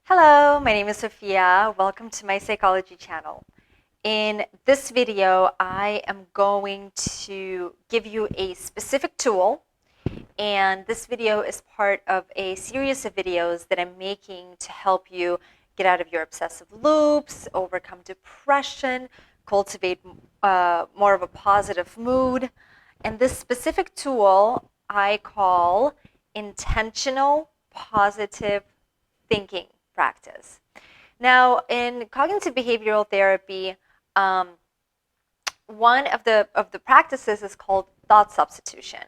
Hello, my name is Sophia. Welcome to my psychology channel. In this video, I am going to give you a specific tool, and this video is part of a series of videos that I'm making to help you get out of your obsessive loops, overcome depression, cultivate more of a positive mood. And this specific tool I call intentional positive thinking practice. Now, in cognitive behavioral therapy, um, one of the practices is called thought substitution.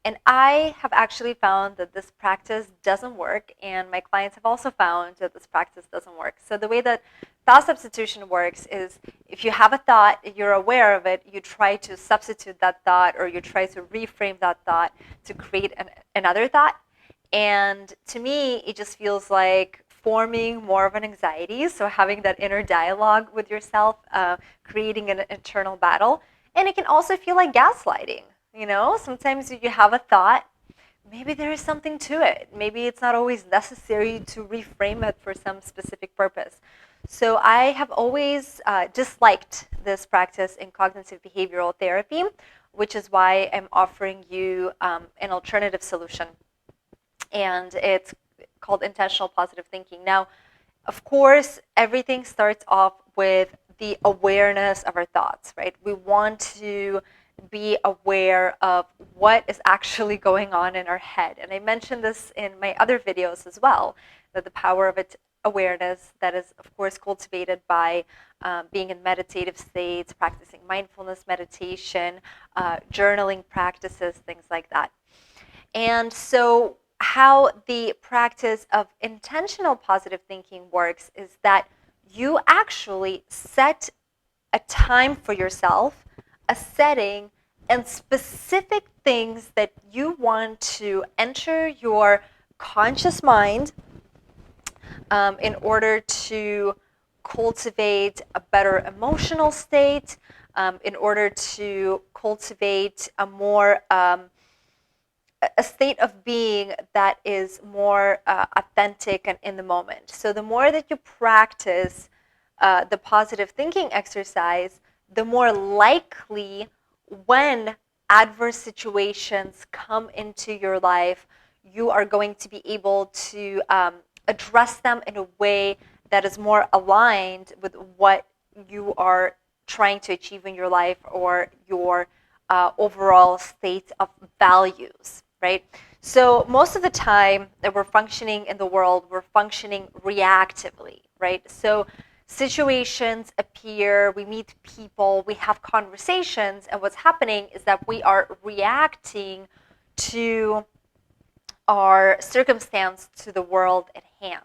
And I have actually found that this practice doesn't work, and my clients have also found that this practice doesn't work. So the way that thought substitution works is if you have a thought, you're aware of it, you try to substitute that thought, or you try to reframe that thought to create another thought. And to me, it just feels like forming more of an anxiety. So having that inner dialogue with yourself, creating an internal battle. And it can also feel like gaslighting. You know, sometimes you have a thought, maybe there is something to it. Maybe it's not always necessary to reframe it for some specific purpose. So I have always disliked this practice in cognitive behavioral therapy, which is why I'm offering you an alternative solution. And it's called intentional positive thinking. Now, of course, everything starts off with the awareness of our thoughts, right? We want to be aware of what is actually going on in our head. And I mentioned this in my other videos as well, that the power of its awareness that is, of course, cultivated by being in meditative states, practicing mindfulness meditation, journaling practices, things like that. And so how the practice of intentional positive thinking works is that you actually set a time for yourself, a setting, and specific things that you want to enter your conscious mind in order to cultivate a better emotional state, in order to cultivate a state of being that is more authentic and in the moment. So the more that you practice the positive thinking exercise, the more likely when adverse situations come into your life, you are going to be able to address them in a way that is more aligned with what you are trying to achieve in your life or your overall state of values, right? So most of the time that we're functioning in the world, we're functioning reactively, right? So situations appear, we meet people, we have conversations, and what's happening is that we are reacting to our circumstance, to the world at hand.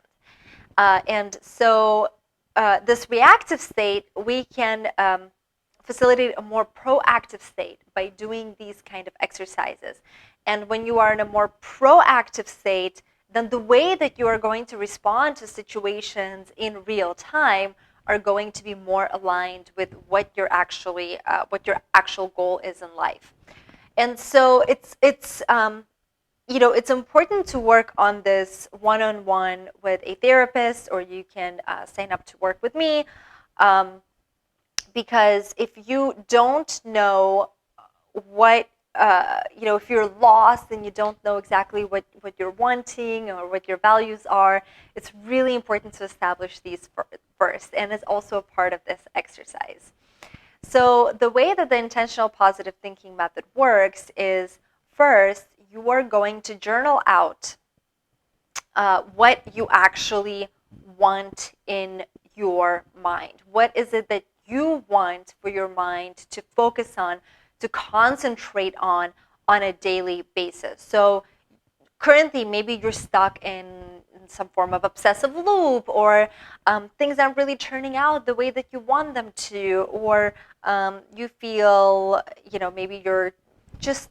And so this reactive state, we can facilitate a more proactive state by doing these kind of exercises. And when you are in a more proactive state, then the way that you are going to respond to situations in real time are going to be more aligned with what your actual goal is in life. And so it's important to work on this one-on-one with a therapist, or you can sign up to work with me. Because if you don't know if you're lost and you don't know exactly what you're wanting or what your values are, it's really important to establish these first, and it's also a part of this exercise. So the way that the intentional positive thinking method works is, first, you are going to journal out what you actually want in your mind. What is it that you want for your mind to focus on, to concentrate on a daily basis? So currently, maybe you're stuck in some form of obsessive loop, or things aren't really turning out the way that you want them to, or you feel, maybe you're just,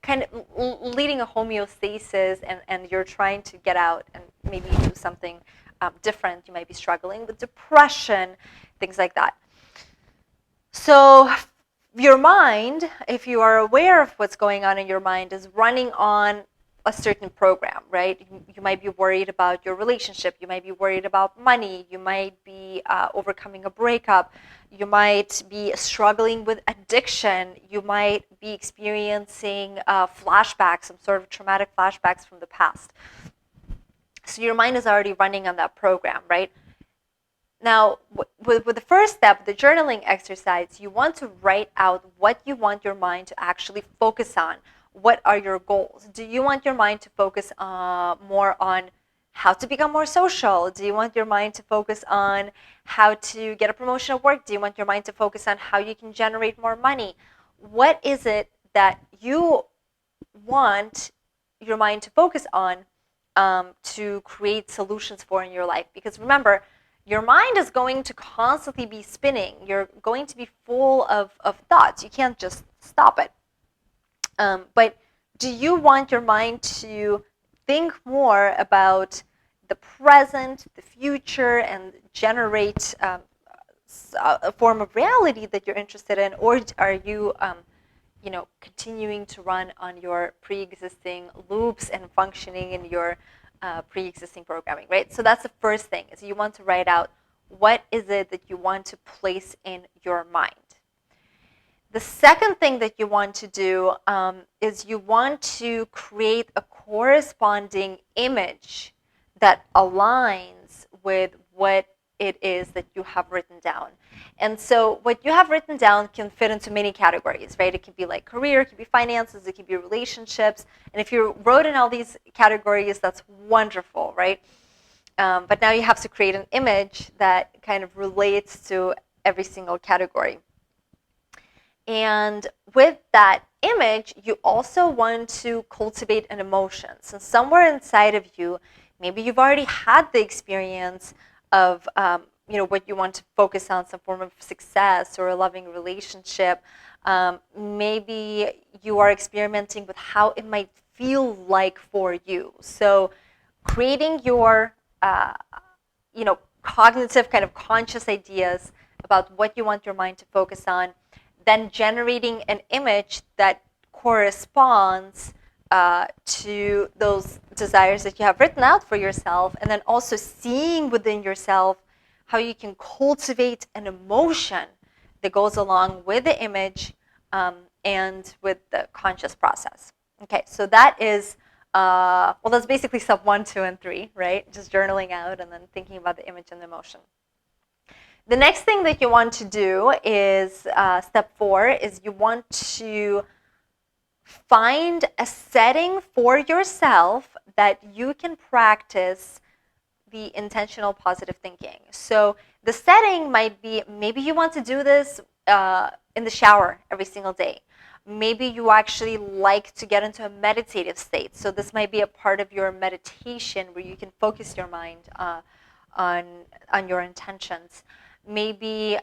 kind of leading a homeostasis, and you're trying to get out and maybe do something different. You might be struggling with depression, things like that. So your mind, if you are aware of what's going on in your mind, is running on a certain program, right? You might be worried about your relationship. You might be worried about money. You might be overcoming a breakup. You might be struggling with addiction. You might be experiencing flashbacks, some sort of traumatic flashbacks from the past. So your mind is already running on that program, right? Now, with the first step, the journaling exercise, you want to write out what you want your mind to actually focus on. What are your goals? Do you want your mind to focus more on how to become more social? Do you want your mind to focus on how to get a promotion at work? Do you want your mind to focus on how you can generate more money? What is it that you want your mind to focus on to create solutions for in your life? Because remember, your mind is going to constantly be spinning. You're going to be full of thoughts. You can't just stop it. But do you want your mind to think more about the present, the future, and generate a form of reality that you're interested in? Or are you continuing to run on your pre-existing loops and functioning in your pre-existing programming, right? So that's the first thing, is you want to write out what is it that you want to place in your mind. The second thing that you want to do is you want to create a corresponding image that aligns with what it is that you have written down. And so what you have written down can fit into many categories, right? It could be like career, it could be finances, it could be relationships. And if you wrote in all these categories, that's wonderful, right? But now you have to create an image that kind of relates to every single category. And with that image, you also want to cultivate an emotion. So somewhere inside of you, maybe you've already had the experience of what you want to focus on, some form of success or a loving relationship. Maybe you are experimenting with how it might feel like for you. So creating your cognitive, kind of conscious ideas about what you want your mind to focus on, then generating an image that corresponds to those desires that you have written out for yourself, and then also seeing within yourself how you can cultivate an emotion that goes along with the image and with the conscious process. Okay, so that is, that's basically step 1, 2, and 3, right? Just journaling out and then thinking about the image and the emotion. The next thing that you want to do is, step 4, is you want to find a setting for yourself that you can practice the intentional positive thinking. So the setting might be, maybe you want to do this in the shower every single day. Maybe you actually like to get into a meditative state. So this might be a part of your meditation where you can focus your mind on your intentions. Maybe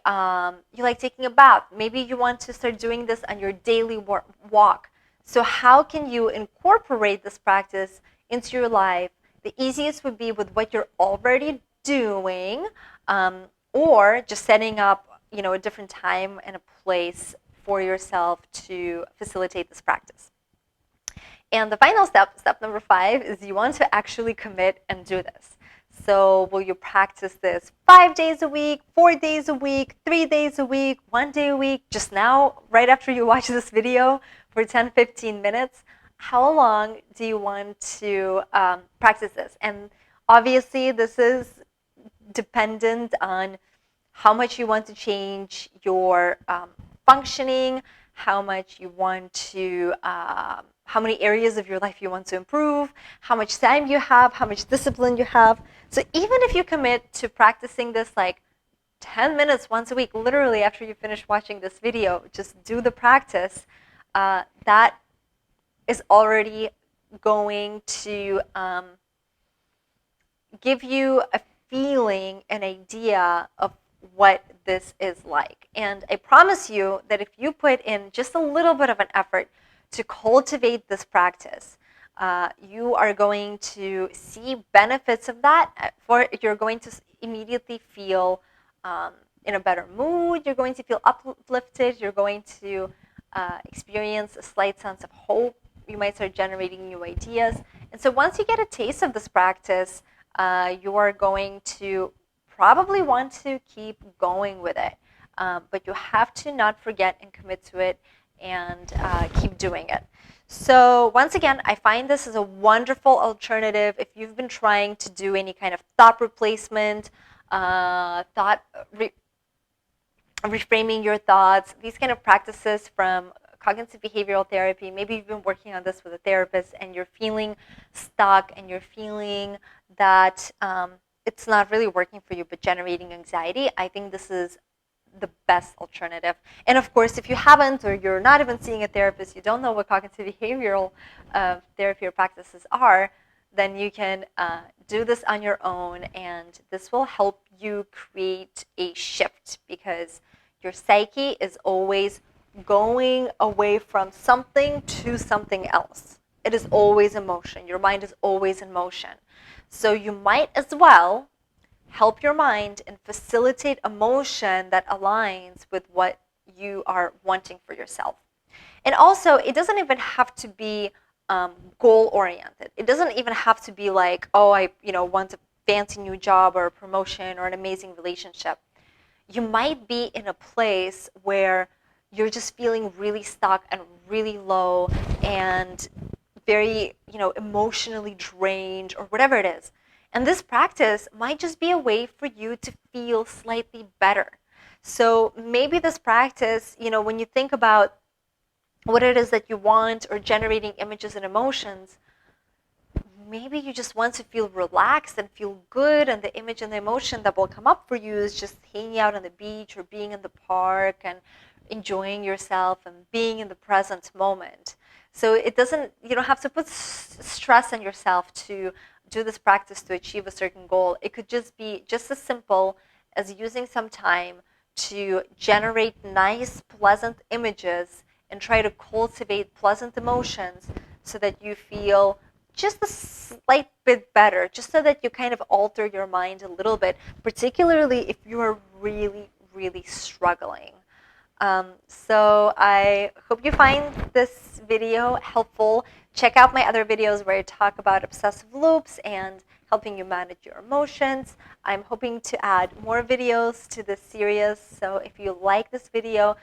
you like taking a bath. Maybe you want to start doing this on your daily walk. So how can you incorporate this practice into your life? The easiest would be with what you're already doing, or just setting up, a different time and a place for yourself to facilitate this practice. And the final step, step number 5, is you want to actually commit and do this. So will you practice this 5 days a week, 4 days a week, 3 days a week, 1 day a week, just now, right after you watch this video for 10, 15 minutes? How long do you want to practice this? And obviously, this is dependent on how much you want to change your functioning, how much you want to, how many areas of your life you want to improve, how much time you have, how much discipline you have. So even if you commit to practicing this like 10 minutes once a week, literally after you finish watching this video, just do the practice, that is already going to give you a feeling, an idea of what this is like. And I promise you that if you put in just a little bit of an effort to cultivate this practice, you are going to see benefits of that. You're going to immediately feel in a better mood. You're going to feel uplifted. You're going to experience a slight sense of hope. you might start generating new ideas. And so once you get a taste of this practice, you are going to probably want to keep going with it. But you have to not forget and commit to it and keep doing it. So once again, I find this is a wonderful alternative if you've been trying to do any kind of thought replacement, reframing your thoughts, these kind of practices from cognitive behavioral therapy. Maybe you've been working on this with a therapist and you're feeling stuck and you're feeling that it's not really working for you but generating anxiety. I think this is the best alternative. And of course, if you haven't or you're not even seeing a therapist, you don't know what cognitive behavioral therapy or practices are, then you can do this on your own, and this will help you create a shift because your psyche is always going away from something to something else. It is always in motion. Your mind is always in motion. So you might as well help your mind and facilitate emotion that aligns with what you are wanting for yourself. And also, it doesn't even have to be goal-oriented. It doesn't even have to be like, oh, I want a fancy new job or a promotion or an amazing relationship. You might be in a place where you're just feeling really stuck and really low and very, emotionally drained or whatever it is. And this practice might just be a way for you to feel slightly better. So maybe this practice, when you think about what it is that you want or generating images and emotions, maybe you just want to feel relaxed and feel good, and the image and the emotion that will come up for you is just hanging out on the beach or being in the park and enjoying yourself and being in the present moment. So you don't have to put stress on yourself to do this practice to achieve a certain goal. It could just be just as simple as using some time to generate nice, pleasant images and try to cultivate pleasant emotions so that you feel just a slight bit better, just so that you kind of alter your mind a little bit, particularly if you are really, really struggling. So I hope you find this video helpful. Check out my other videos where I talk about obsessive loops and helping you manage your emotions. I'm hoping to add more videos to this series. So if you like this video,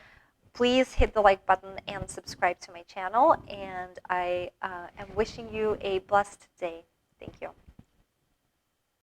please hit the like button and subscribe to my channel. And I am wishing you a blessed day. Thank you.